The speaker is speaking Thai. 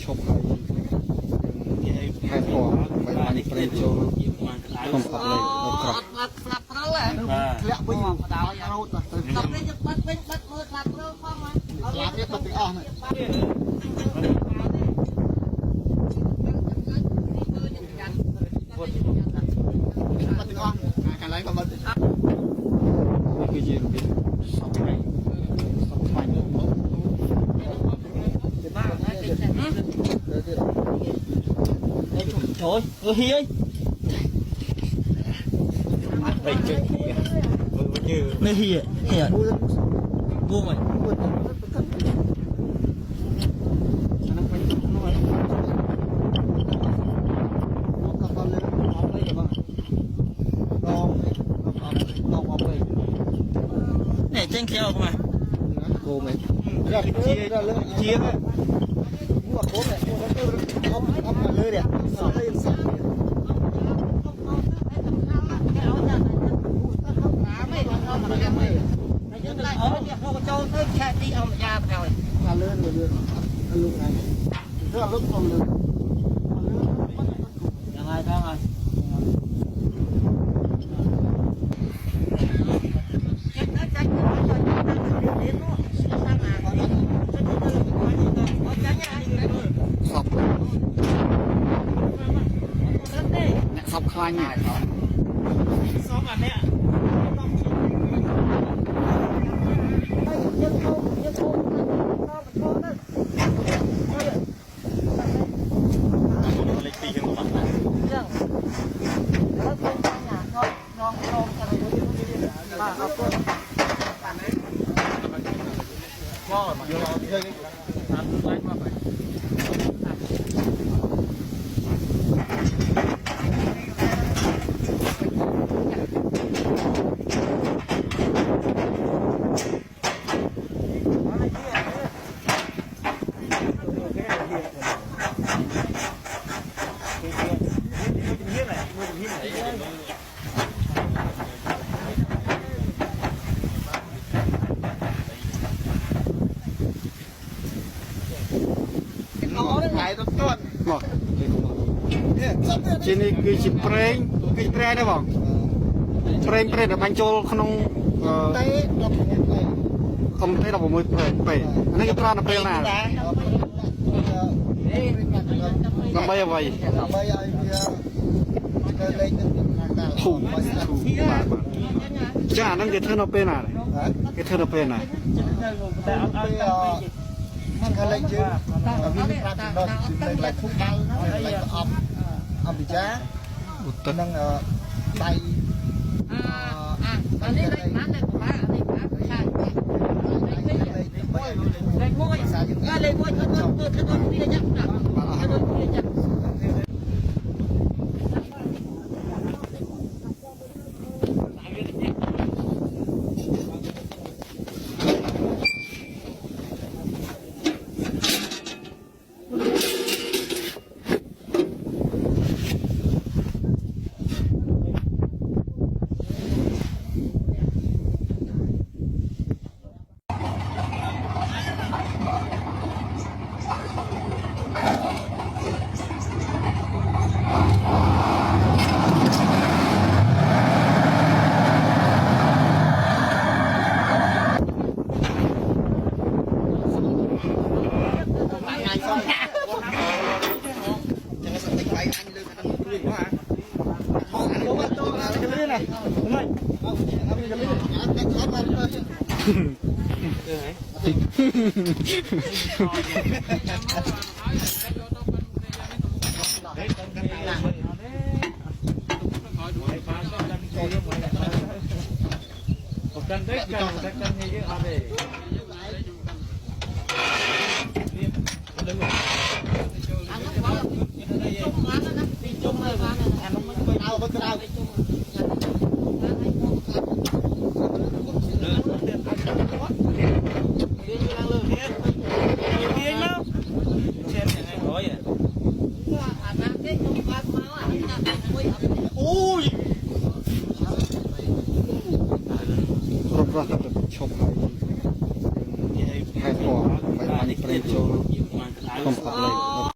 ชมให้พอไปมันเปรี้ยวต้องปักเลยเรากรอบเลี้ยวิ่งดาวเราตัดตัดเนี่ยตัดไปออกเนี่ยตัดไปออกการไล่ก็มันนี่คือยืนบินสองไม้trời ơi hi ơi vậy chứ mày hi à vô mày này trên theo không mày vô mày ra chia chia mua cố này ông mà lơi đẹp sọc khai nhỉ sọc anh đấy ạ trên này cứ chụp prey đấy bỏng prey là bánh trâu không thấy đâu một prey này cái plan là prey nào làm bay vậy thủ chả năng cái thơ nó bên nào cái thơ nó bên nàyมันเลยชื่อวินิพาติดดเลยเลยทุกบ้านเลยก็อมดิจ้านั่งใบอันนี้เลยมันเลยป้าอันนี้ป้าใช่เลยมวยก็เลยมวยถนนที่จะจับถนนที่จะจับ รอบๆชมให้พอไปมันเปรย์โจรต้มผัดเลย